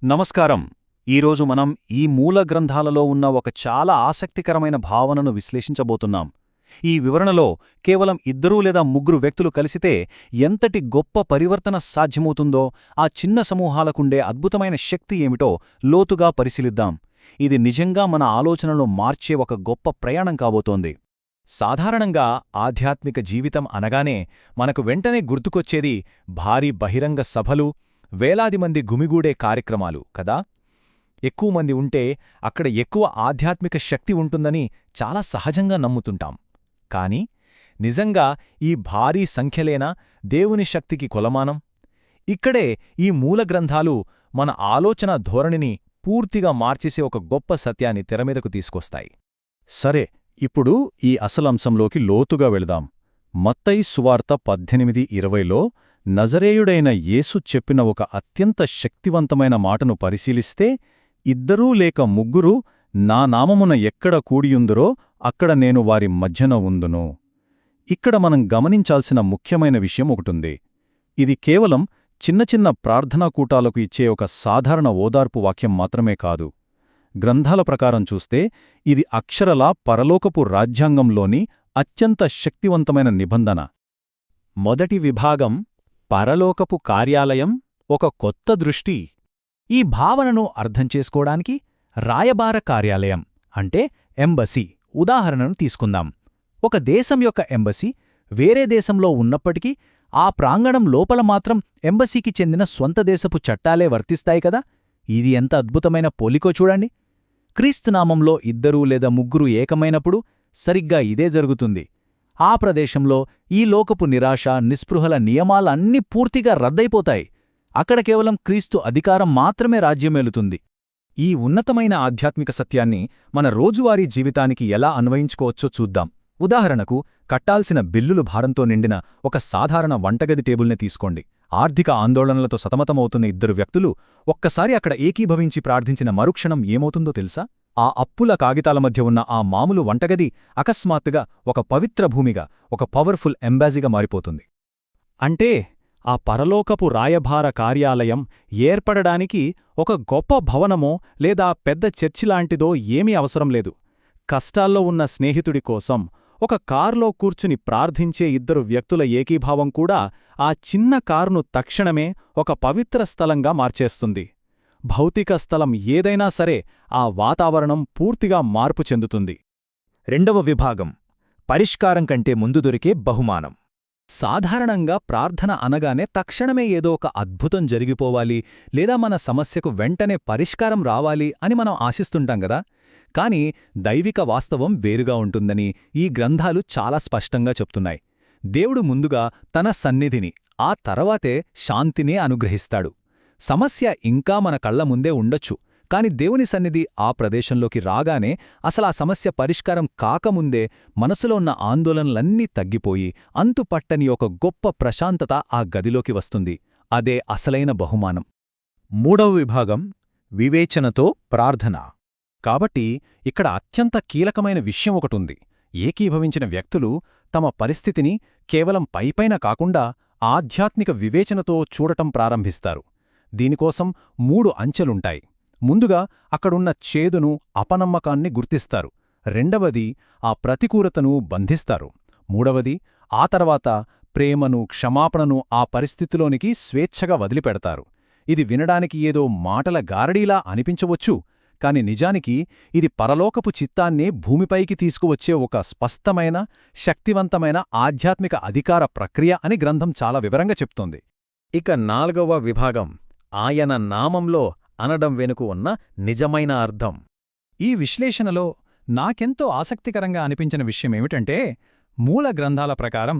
నమస్కారం. ఈరోజు మనం ఈ మూల గ్రంథాలలో ఉన్న ఒక చాలా ఆసక్తికరమైన భావనను విశ్లేషించబోతున్నాం. ఈ వివరణలో కేవలం 2 లేదా 3 వ్యక్తులు కలిసితే ఎంతటి గొప్ప పరివర్తన సాధ్యమవుతుందో, ఆ చిన్న సమూహాలకుండే అద్భుతమైన శక్తి ఏమిటో లోతుగా పరిశీలిద్దాం. ఇది నిజంగా మన ఆలోచనలను మార్చే ఒక గొప్ప ప్రయాణం కాబోతోంది. సాధారణంగా ఆధ్యాత్మిక జీవితం అనగానే మనకు వెంటనే గుర్తుకొచ్చేది భారీ బహిరంగ సభలు, వేలాది మంది గుమిగూడే కార్యక్రమాలు కదా. ఎక్కువ మంది ఉంటే అక్కడ ఎక్కువ ఆధ్యాత్మిక శక్తి ఉంటుందని చాలా సహజంగా నమ్ముతుంటాం. కాని నిజంగా ఈ భారీ సంఖ్యలేనా దేవుని శక్తికి కొలమానం? ఇక్కడే ఈ మూల గ్రంథాలు మన ఆలోచన ధోరణిని పూర్తిగా మార్చేసే ఒక గొప్ప సత్యాన్ని తెరమీదకు తీసుకొస్తాయి. సరే, ఇప్పుడు ఈ అసలంశంలోకి లోతుగా వెళదాం. మత్తయి సువార్త 18:20లో నజరేయుడైన యేసు చెప్పిన ఒక అత్యంత శక్తివంతమైన మాటను పరిశీలిస్తే, 2 లేక 3 నా నామమున ఎక్కడ కూడియుందురో అక్కడ నేను వారి మధ్యన ఉందును. ఇక్కడ మనం గమనించాల్సిన ముఖ్యమైన విషయం ఒకటుంది. ఇది కేవలం చిన్న చిన్న ప్రార్థనా కూటాలకు ఇచ్చే ఒక సాధారణ ఓదార్పు వాక్యం మాత్రమే కాదు. గ్రంథాల ప్రకారం చూస్తే ఇది అక్షరలా పరలోకపు రాజ్యాంగంలోని అత్యంత శక్తివంతమైన నిబంధన. మొదటి విభాగం పరలోకపు కార్యాలయం, ఒక కొత్త దృష్టి. ఈ భావనను అర్థం చేసుకోవడానికి రాయబార కార్యాలయం అంటే ఎంబసీ ఉదాహరణను తీసుకుందాం. ఒక దేశం యొక్క ఎంబసీ వేరే దేశంలో ఉన్నప్పటికీ ఆ ప్రాంగణం లోపల మాత్రం ఎంబసీకి చెందిన స్వంత దేశపు చట్టాలే వర్తిస్తాయి కదా. ఇది ఎంత అద్భుతమైన పోలికో చూడండి. క్రీస్తునామంలో 2 లేదా 3 ఏకమైనప్పుడు సరిగ్గా ఇదే జరుగుతుంది. ఆ ప్రదేశంలో ఈ లోకపు నిరాశ, నిస్పృహల నియమాలన్నీ పూర్తిగా రద్దయిపోతాయి. అక్కడ కేవలం క్రీస్తు అధికారం మాత్రమే రాజ్యమేలుతుంది. ఈ ఉన్నతమైన ఆధ్యాత్మిక సత్యాన్ని మన రోజువారీ జీవితానికి ఎలా అన్వయించుకోవచ్చో చూద్దాం. ఉదాహరణకు, కట్టాల్సిన బిల్లులు భారంతో నిండిన ఒక సాధారణ వంటగది టేబుల్నే తీసుకోండి. ఆర్థిక ఆందోళనలతో సతమతమవుతున్న 2 వ్యక్తులు ఒక్కసారి అక్కడ ఏకీభవించి ప్రార్థించిన మరుక్షణం ఏమవుతుందో తెలుసా? ఆ అప్పుల కాగితాల మధ్య ఉన్న ఆ మామూలు వంటగది అకస్మాత్తుగా ఒక పవిత్ర భూమిగా, ఒక పవర్ఫుల్ ఎంబాసీగా మారిపోతుంది. అంటే ఆ పరలోకపు రాయబార కార్యాలయం ఏర్పడడానికి ఒక గొప్ప భవనమో లేదా పెద్ద చర్చిలాంటిదో ఏమీ అవసరం లేదు. కష్టాల్లో ఉన్న స్నేహితుడి కోసం ఒక కారులో కూర్చుని ప్రార్థించే 2 వ్యక్తుల ఏకీభావం కూడా ఆ చిన్న కారును తక్షణమే ఒక పవిత్ర స్థలంగా మార్చేస్తుంది. భౌతిక స్థలం ఏదైనా సరే ఆ వాతావరణం పూర్తిగా మార్పు చెందుతుంది. రెండవ విభాగం పరిష్కారం కంటే ముందు దొరికే బహుమానం. సాధారణంగా ప్రార్థన అనగానే తక్షణమే ఏదో ఒక అద్భుతం జరిగిపోవాలి లేదా మన సమస్యకు వెంటనే పరిష్కారం రావాలి అని మనం ఆశిస్తుంటాం గదా. కాని దైవిక వాస్తవం వేరుగా ఉంటుందని ఈ గ్రంథాలు చాలా స్పష్టంగా చెప్తున్నాయి. దేవుడు ముందుగా తన సన్నిధిని, ఆ తర్వాతే శాంతినే అనుగ్రహిస్తాడు. సమస్య ఇంకా మన కళ్ల ముందే ఉండొచ్చు, కాని దేవుని సన్నిధి ఆ ప్రదేశంలోకి రాగానే అసలా సమస్య పరిష్కారం కాకముందే మనసులో ఉన్న ఆందోళనలన్నీ తగ్గిపోయి అంతుపట్టని ఒక గొప్ప ప్రశాంతత ఆ గదిలోకి వస్తుంది. అదే అసలైన బహుమానం. మూడవ విభాగం వివేచనతో ప్రార్థన. కాబట్టి ఇక్కడ అత్యంత కీలకమైన విషయం ఒకటుంది. ఏకీభవించిన వ్యక్తులు తమ పరిస్థితిని కేవలం పైపైన కాకుండా ఆధ్యాత్మిక వివేచనతో చూడటం ప్రారంభిస్తారు. దీనికోసం 3 అంచెలుంటాయి. ముందుగా అక్కడున్న చేదును, అపనమ్మకాన్ని గుర్తిస్తారు. రెండవది ఆ ప్రతికూలతను బంధిస్తారు. మూడవది ఆ తర్వాత ప్రేమను, క్షమాపణను ఆ పరిస్థితిలోనికి స్వేచ్ఛగా వదిలిపెడతారు. ఇది వినడానికి ఏదో మాటల గారడీలా అనిపించవచ్చు, కాని నిజానికి ఇది పరలోకపు చిత్తాన్నే భూమిపైకి తీసుకువచ్చే ఒక స్పష్టమైన, శక్తివంతమైన ఆధ్యాత్మిక అధికార ప్రక్రియ అని గ్రంథం చాలా వివరంగా చెప్తోంది. ఇక 4వ విభాగం ఆయన నామంలో అనడం వెనుక ఉన్న నిజమైన అర్థం. ఈ విశ్లేషణలో నాకెంతో ఆసక్తికరంగా అనిపించిన విషయమేమిటంటే, మూల గ్రంథాల ప్రకారం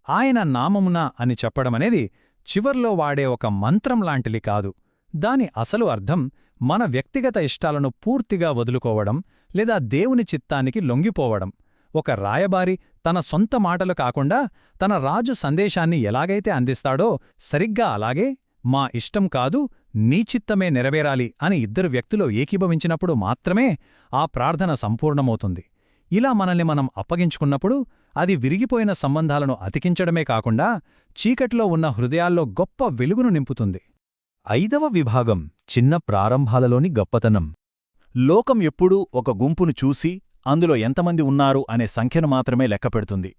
ఆయన నామమున అని చెప్పడమనేది చివర్లో వాడే ఒక మంత్రం లాంటిది కాదు. దాని అసలు అర్థం మన వ్యక్తిగత ఇష్టాలను పూర్తిగా వదులుకోవడం లేదా దేవుని చిత్తానికి లొంగిపోవడం. ఒక రాయబారి తన సొంత మాటలు కాకుండా తన రాజు సందేశాన్ని ఎలాగైతే అందిస్తాడో సరిగ్గా అలాగే మా ఇష్టం కాదు, నీ చిత్తమే నెరవేరాలి అని 2 వ్యక్తులు ఏకీభవించినప్పుడు మాత్రమే ఆ ప్రార్థన సంపూర్ణమవుతుంది. ఇలా మనల్ని మనం అప్పగించుకున్నప్పుడు అది విరిగిపోయిన సంబంధాలను అతికించడమే కాకుండా చీకట్లో ఉన్న హృదయాల్లో గొప్ప వెలుగును నింపుతుంది. ఐదవ విభాగం చిన్న ప్రారంభాలలోని గొప్పతనం. లోకం ఎప్పుడూ ఒక గుంపును చూసి అందులో ఎంతమంది ఉన్నారు అనే సంఖ్యను మాత్రమే లెక్కపెడుతుంది.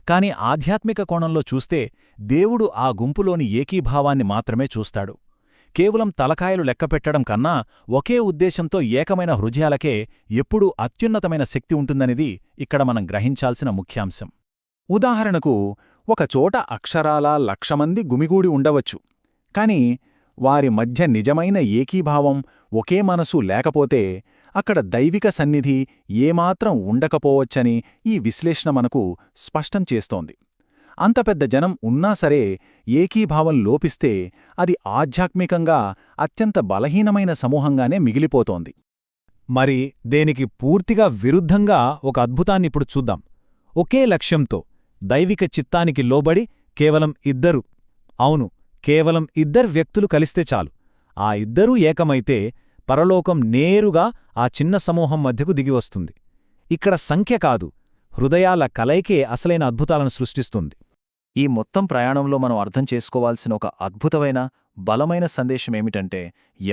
కాని ఆధ్యాత్మిక కోణంలో చూస్తే దేవుడు ఆ గుంపులోని ఏకీభావాన్ని మాత్రమే చూస్తాడు. కేవలం తలకాయలు లెక్కపెట్టడం కన్నా ఒకే ఉద్దేశంతో ఏకమైన హృదయాలకే ఎప్పుడూ అత్యున్నతమైన శక్తి ఉంటుందనేది ఇక్కడ మనం గ్రహించాల్సిన ముఖ్యాంశం. ఉదాహరణకు ఒకచోట అక్షరాలా 1,00,000 మంది గుమిగూడి ఉండవచ్చు. కాని వారి మధ్య నిజమైన ఏకీభావం, ఒకే మనసు లేకపోతే అక్కడ దైవిక సన్నిధి ఏమాత్రం ఉండకపోవచ్చని ఈ విశ్లేషణ మనకు స్పష్టం చేస్తోంది. అంత పెద్ద జనం ఉన్నా సరే ఏకీభావం లోపిస్తే అది ఆధ్యాత్మికంగా అత్యంత బలహీనమైన సమూహంగానే మిగిలిపోతోంది. మరి దేనికి పూర్తిగా విరుద్ధంగా ఒక అద్భుతాన్నిప్పుడు చూద్దాం. ఒకే లక్ష్యంతో దైవిక చిత్తానికి లోబడి కేవలం ఇద్దరు, అవును, కేవలం ఇద్దరు వ్యక్తులు కలిస్తే చాలు. ఆ ఇద్దరూ ఏకమైతే పరలోకం నేరుగా ఆ చిన్న సమూహం మధ్యకు దిగివస్తుంది. ఇక్కడ సంఖ్య కాదు, హృదయాల కలయికే అసలైన అద్భుతాలను సృష్టిస్తుంది. ఈ మొత్తం ప్రయాణంలో మనం అర్థం చేసుకోవాల్సిన ఒక అద్భుతమైన, బలమైన సందేశమేమిటంటే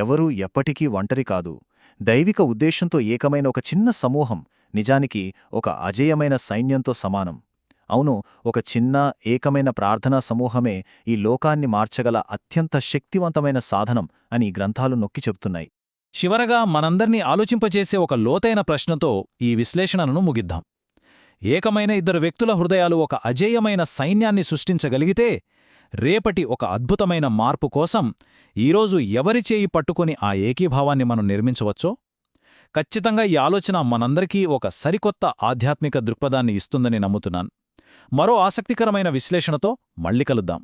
ఎవరూ ఎప్పటికీ ఒంటరి కాదు. దైవిక ఉద్దేశంతో ఏకమైన ఒక చిన్న సమూహం నిజానికి ఒక అజేయమైన సైన్యంతో సమానం. అవును, ఒక చిన్న ఏకమైన ప్రార్థనా సమూహమే ఈ లోకాన్ని మార్చగల అత్యంత శక్తివంతమైన సాధనం అని ఈ గ్రంథాలు నొక్కి చెప్తున్నాయి. చివరగా మనందర్నీ ఆలోచింపచేసే ఒక లోతైన ప్రశ్నతో ఈ విశ్లేషణను ముగిద్దాం. ఏకమైన ఇద్దరు వ్యక్తుల హృదయాలు ఒక అజేయమైన సైన్యాన్ని సృష్టించగలిగితే రేపటి ఒక అద్భుతమైన మార్పు కోసం ఈరోజు ఎవరి చేయి పట్టుకుని ఆ ఏకీభావాన్ని మనం నిర్మించవచ్చో? ఖచ్చితంగా ఈ ఆలోచన మనందరికీ ఒక సరికొత్త ఆధ్యాత్మిక దృక్పథాన్ని ఇస్తుందని నమ్ముతున్నాను. మరో ఆసక్తికరమైన విశ్లేషణతో మళ్ళీ కలుద్దాం.